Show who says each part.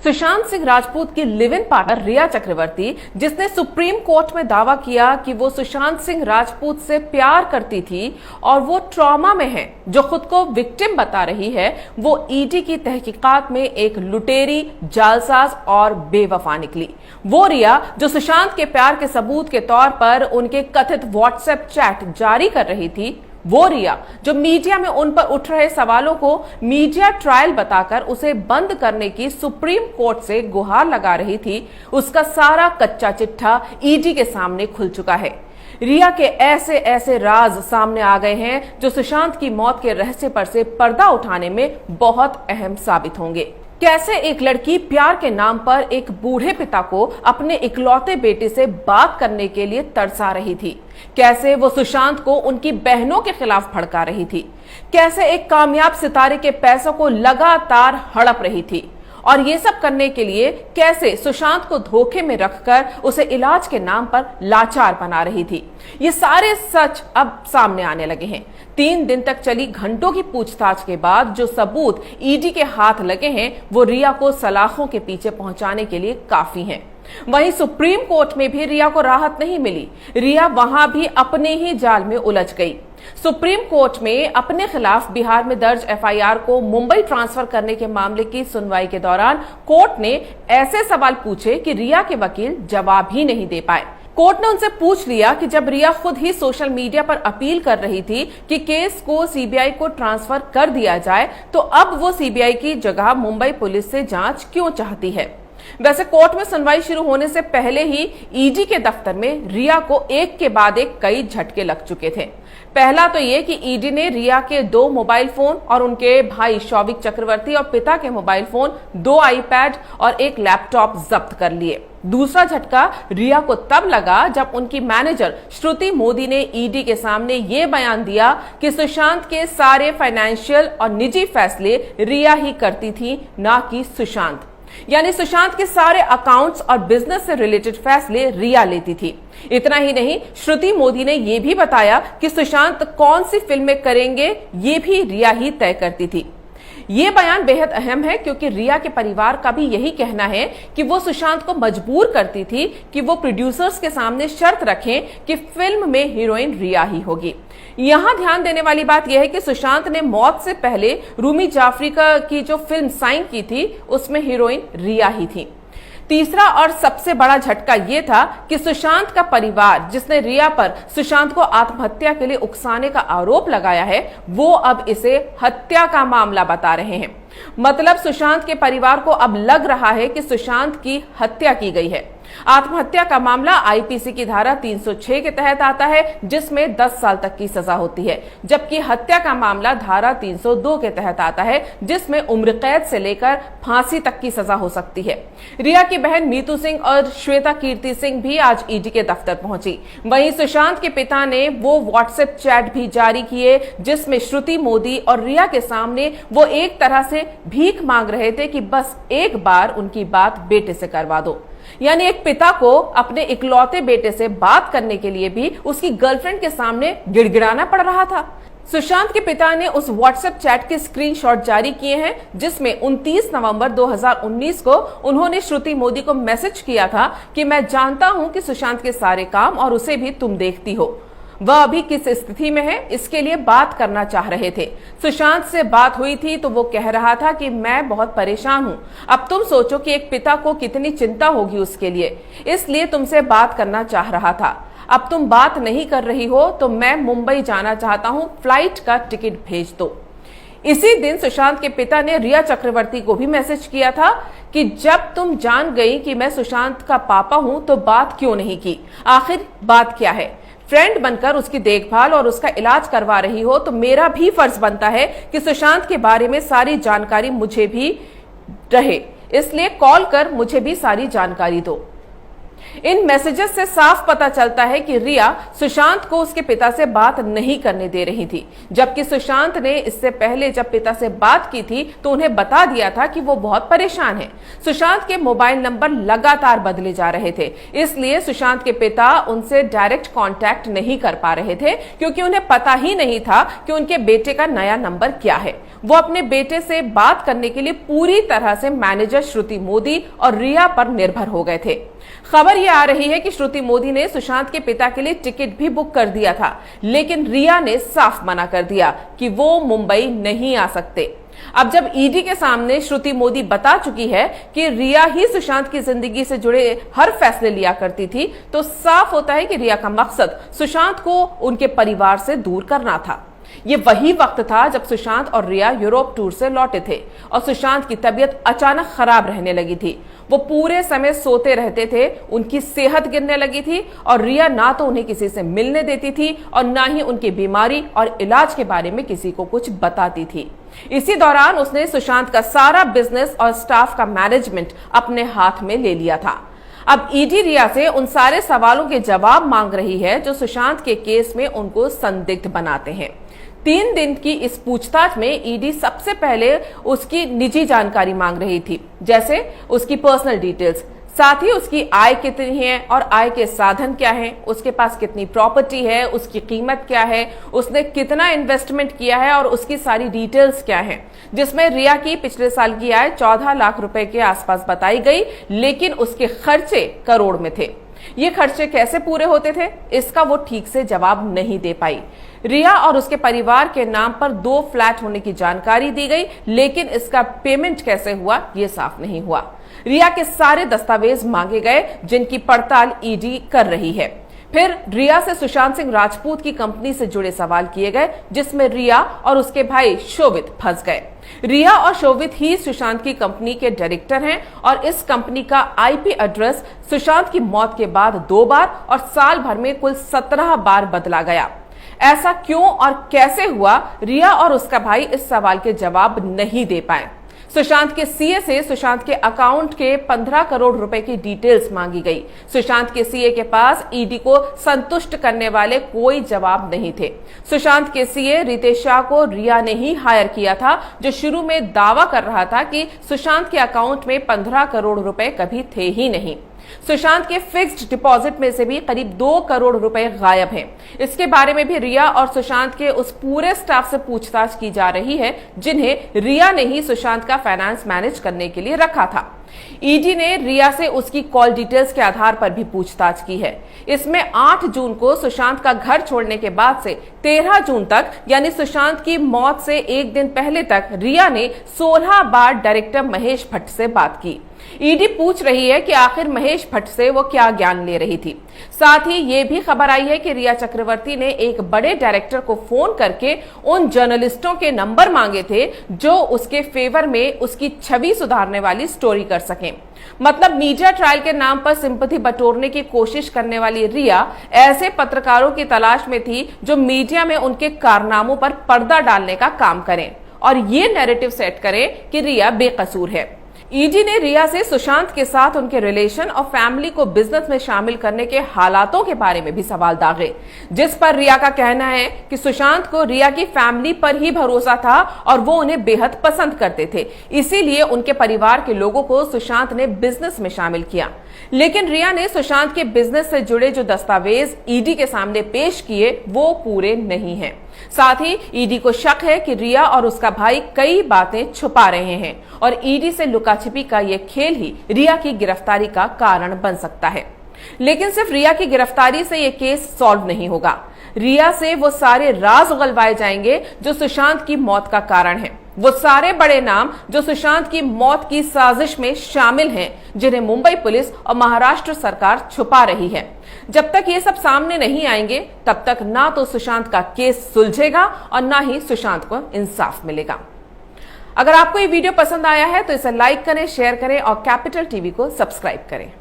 Speaker 1: सुशांत सिंह राजपूत की live in partner रिया चक्रवर्ती, जिसने supreme court में दावा किया कि वो सुशांत सिंह राजपूत से प्यार करती थी और वो ट्रॉमा में है, जो खुद को विक्टिम बता रही है, वो ईडी की तहकीकात में एक लुटेरी, जालसाज और बेवफा निकली। वो रिया जो सुशांत के प्यार के सबूत के तौर पर उनके कथित व्हाट्सएप चैट जारी कर रही थी, वो रिया जो मीडिया में उन पर उठ रहे सवालों को मीडिया ट्रायल बताकर उसे बंद करने की सुप्रीम कोर्ट से गुहार लगा रही थी, उसका सारा कच्चा चिट्ठा ईडी के सामने खुल चुका है। रिया के ऐसे ऐसे राज सामने आ गए हैं जो सुशांत की मौत के रहस्य पर से पर्दा उठाने में बहुत अहम साबित होंगे। कैसे एक लड़की प्यार के नाम पर एक बूढ़े पिता को अपने इकलौते बेटे से बात करने के लिए तरसा रही थी, कैसे वो सुशांत को उनकी बहनों के खिलाफ भड़का रही थी, कैसे एक कामयाब सितारे के पैसों को लगातार हड़प रही थी, और ये सब करने के लिए कैसे सुशांत को धोखे में रखकर उसे इलाज के नाम पर लाचार बना रही थी। ये सारे सच अब सामने आने लगे हैं। 3 दिन तक चली घंटों की पूछताछ के बाद जो सबूत ईडी के हाथ लगे हैं, वो रिया को सलाखों के पीछे पहुंचाने के लिए काफी हैं। वहीं सुप्रीम कोर्ट में भी रिया को राहत नहीं मिली। रिया वहां भी अपने ही जाल में उलझ गई। सुप्रीम कोर्ट में अपने खिलाफ बिहार में दर्ज एफआईआर को मुंबई ट्रांसफर करने के मामले की सुनवाई के दौरान कोर्ट ने ऐसे सवाल पूछे कि रिया के वकील जवाब ही नहीं दे पाए। कोर्ट ने उनसे पूछ लिया कि जब रिया खुद ही सोशल मीडिया पर अपील कर रही थी कि केस को सीबीआई को ट्रांसफर कर दिया जाए, तो अब वो सीबीआई की जगह मुंबई पुलिस से जांच क्यों चाहती है। वैसे कोर्ट में सुनवाई शुरू होने से पहले ही ईडी के दफ्तर में रिया को एक के बाद एक कई झटके लग चुके थे। पहला तो ये कि ईडी ने रिया के 2 मोबाइल फोन और उनके भाई शौविक चक्रवर्ती और पिता के मोबाइल फोन, 2 आईपैड और 1 लैपटॉप जब्त कर लिए। दूसरा झटका रिया को तब लगा जब उनकी मैनेजर श्रुति मोदी ने ईडी के सामने ये बयान दिया कि सुशांत के सारे फाइनेंशियल और निजी फैसले रिया ही करती थी, ना कि सुशांत। यानी सुशांत के सारे अकाउंट्स और बिजनेस से रिलेटेड फैसले रिया लेती थी। इतना ही नहीं, श्रुति मोदी ने यह भी बताया कि सुशांत कौन सी फिल्में करेंगे, ये भी रिया ही तय करती थी। ये बयान बेहद अहम है क्योंकि रिया के परिवार का भी यही कहना है कि वो सुशांत को मजबूर करती थी कि वो प्रोड्यूसर्स के सामने शर्त रखें कि फिल्म में हीरोइन रिया ही होगी। यहां ध्यान देने वाली बात यह है कि सुशांत ने मौत से पहले रूमी जाफरी की जो फिल्म साइन की थी, उसमें हीरोइन रिया ही थी। तीसरा और सबसे बड़ा झटका यह था कि सुशांत का परिवार, जिसने रिया पर सुशांत को आत्महत्या के लिए उकसाने का आरोप लगाया है, वो अब इसे हत्या का मामला बता रहे हैं। मतलब सुशांत के परिवार को अब लग रहा है कि सुशांत की हत्या की गई है। आत्महत्या का मामला आईपीसी की धारा 306 के तहत आता है, जिसमें 10 साल तक की सजा होती है, जबकि हत्या का मामला धारा 302 के तहत आता है, जिसमें उम्र कैद से लेकर फांसी तक की सजा हो सकती है। रिया की बहन मीतू सिंह और श्वेता कीर्ति सिंह भी आज ईडी के दफ्तर पहुंची। वहीं सुशांत के पिता ने वो व्हाट्सएप चैट भी जारी किए जिसमें श्रुति मोदी और रिया के सामने वो एक तरह से भीख मांग रहे थे कि बस एक बार उनकी बात बेटे से करवा दो। यानी एक पिता को अपने इकलौते बेटे से बात करने के लिए भी उसकी गर्लफ्रेंड के सामने गिड़गिड़ाना पड़ रहा था। सुशांत के पिता ने उस व्हाट्सएप चैट के स्क्रीनशॉट जारी किए हैं जिसमें 29 नवंबर 2019 को उन्होंने श्रुति मोदी को मैसेज किया था कि मैं जानता हूं कि सुशांत के सारे काम और उसे भी तुम देखती हो, वह अभी किस स्थिति में है, इसके लिए बात करना चाह रहे थे। सुशांत से बात हुई थी तो वो कह रहा था कि मैं बहुत परेशान हूं। अब तुम सोचो कि एक पिता को कितनी चिंता होगी उसके लिए, इसलिए तुमसे बात करना चाह रहा था। अब तुम बात नहीं कर रही हो तो मैं मुंबई जाना चाहता हूं, फ्लाइट का टिकट भेज दो। इसी दिन सुशांत के पिता ने रिया चक्रवर्ती को भी मैसेज किया था कि जब तुम जान गई कि मैं सुशांत का पापा हूं तो बात क्यों नहीं की, आखिर बात क्या है। फ्रेंड बनकर उसकी देखभाल और उसका इलाज करवा रही हो तो मेरा भी फर्ज बनता है कि सुशांत के बारे में सारी जानकारी मुझे भी रहे, इसलिए कॉल कर मुझे भी सारी जानकारी दो। इन मैसेजेस से साफ पता चलता है कि रिया सुशांत को उसके पिता से बात नहीं करने दे रही थी, जबकि सुशांत ने इससे पहले जब पिता से बात की थी तो उन्हें बता दिया था कि वो बहुत परेशान है। सुशांत के मोबाइल नंबर लगातार बदले जा रहे थे, इसलिए सुशांत के पिता उनसे डायरेक्ट कांटेक्ट नहीं कर पा रहे थे क्योंकि उन्हें पता ही नहीं था कि उनके बेटे का नया नंबर क्या है। वो अपने बेटे से बात करने के लिए पूरी तरह से मैनेजर श्रुति मोदी और रिया पर निर्भर हो गए थे। खबर यह आ रही है कि श्रुति मोदी ने सुशांत के पिता के लिए टिकट भी बुक कर दिया था, लेकिन रिया ने साफ मना कर दिया कि वो मुंबई नहीं आ सकते। अब जब ईडी के सामने श्रुति मोदी बता चुकी है कि रिया ही सुशांत की जिंदगी से जुड़े हर फैसले लिया करती थी, तो साफ होता है कि रिया का मकसद सुशांत को उनके परिवार से दूर करना था। ये वही वक्त था जब सुशांत और रिया यूरोप टूर से लौटे थे और सुशांत की तबीयत अचानक खराब रहने लगी थी। वो पूरे समय सोते रहते थे, उनकी सेहत गिरने लगी थी और रिया ना तो उन्हें किसी से मिलने देती थी और ना ही उनकी बीमारी और इलाज के बारे में किसी को कुछ बताती थी। इसी दौरान उसने सुशांत का सारा बिजनेस और स्टाफ का मैनेजमेंट अपने हाथ में ले लिया था। अब ईडी रिया से उन सारे सवालों के जवाब मांग रही है जो सुशांत के केस में उनको संदिग्ध बनाते हैं। 3 दिन की इस पूछताछ में ईडी सबसे पहले उसकी निजी जानकारी मांग रही थी, जैसे उसकी पर्सनल डिटेल्स, साथ ही उसकी आय कितनी है और आय के साधन क्या हैं, उसके पास कितनी प्रॉपर्टी है, उसकी कीमत क्या है, उसने कितना इन्वेस्टमेंट किया है और उसकी सारी डिटेल्स क्या हैं, जिसमें रिया की पिछले साल की आय 14 लाख रुपए के आसपास बताई गई, लेकिन उसके खर्चे करोड़ में थे। ये खर्चे कैसे पूरे होते थे, इसका वो ठीक से जवाब नहीं दे पाई। रिया और उसके परिवार के नाम पर 2 फ्लैट होने की जानकारी दी गई, लेकिन इसका पेमेंट कैसे हुआ ये साफ नहीं हुआ। रिया के सारे दस्तावेज मांगे गए जिनकी पड़ताल ईडी कर रही है। फिर रिया से सुशांत सिंह राजपूत की कंपनी से जुड़े सवाल किए गए, जिसमें रिया और उसके भाई शोभित फंस गए। रिया और शोभित ही सुशांत की कंपनी के डायरेक्टर हैं और इस कंपनी का आईपी एड्रेस सुशांत की मौत के बाद 2 बार और साल भर में कुल 17 बार बदला गया। ऐसा क्यों और कैसे हुआ, रिया और उसका भाई इस सवाल के जवाब नहीं दे पाए। सुशांत के सीए से सुशांत के अकाउंट के 15 करोड़ रुपए की डिटेल्स मांगी गई। सुशांत के सीए के पास ईडी को संतुष्ट करने वाले कोई जवाब नहीं थे। सुशांत के सीए रितेश शाह को रिया ने ही हायर किया था, जो शुरू में दावा कर रहा था कि सुशांत के अकाउंट में 15 करोड़ रुपए कभी थे ही नहीं। सुशांत के फिक्स्ड डिपॉजिट में से भी करीब 2 करोड़ रुपए गायब हैं। इसके बारे में भी रिया और सुशांत के उस पूरे स्टाफ से पूछताछ की जा रही है जिन्हें रिया ने ही सुशांत का फाइनेंस मैनेज करने के लिए रखा था। ईडी ने रिया से उसकी कॉल डिटेल्स के आधार पर भी पूछताछ की है। इसमें 8 जून को सुशांत का घर छोड़ने के बाद से 13 जून तक, यानी सुशांत की मौत से 1 दिन पहले तक, रिया ने 16 बार डायरेक्टर महेश भट्ट से बात की। ईडी पूछ रही है कि आखिर महेश भट्ट से वो क्या ज्ञान ले रही थी। साथ ही ये भी खबर आई है कि रिया चक्रवर्ती ने एक बड़े डायरेक्टर को फोन करके उन जर्नलिस्टों के नंबर मांगे थे जो उसके फेवर में उसकी छवि सुधारने वाली स्टोरी कर सकें। मतलब मीडिया ट्रायल के नाम पर सिंपैथी बटोरने की कोशिश करने वाली रिया ऐसे पत्रकारों की तलाश में थी जो मीडिया में उनके कारनामों पर पर्दा डालने का काम करें और ये नैरेटिव सेट करें कि रिया बेकसूर है। ईडी ने रिया से सुशांत के साथ उनके रिलेशन और फैमिली को बिजनेस में शामिल करने के हालातों के बारे में भी सवाल दागे, जिस पर रिया का कहना है कि सुशांत को रिया की फैमिली पर ही भरोसा था और वो उन्हें बेहद पसंद करते थे, इसीलिए उनके परिवार के लोगों को सुशांत ने बिजनेस में शामिल किया। लेकिन रिया ने सुशांत के बिजनेस से जुड़े जो दस्तावेज ईडी के सामने पेश किए वो पूरे नहीं हैं। साथ ही ईडी को शक है कि रिया और उसका भाई कई बातें छुपा रहे हैं और ईडी से लुकाछिपी का यह खेल ही रिया की गिरफ्तारी का कारण बन सकता है। लेकिन सिर्फ रिया की गिरफ्तारी से यह केस सॉल्व नहीं होगा। रिया से वो सारे राज उगलवाए जाएंगे जो सुशांत की मौत का कारण है, वो सारे बड़े नाम जो सुशांत की मौत की साजिश में शामिल हैं, जिन्हें मुंबई पुलिस और महाराष्ट्र सरकार छुपा रही है। जब तक ये सब सामने नहीं आएंगे तब तक ना तो सुशांत का केस सुलझेगा और ना ही सुशांत को इंसाफ मिलेगा। अगर आपको ये वीडियो पसंद आया है तो इसे लाइक करें, शेयर करें और कैपिटल टीवी को सब्सक्राइब करें।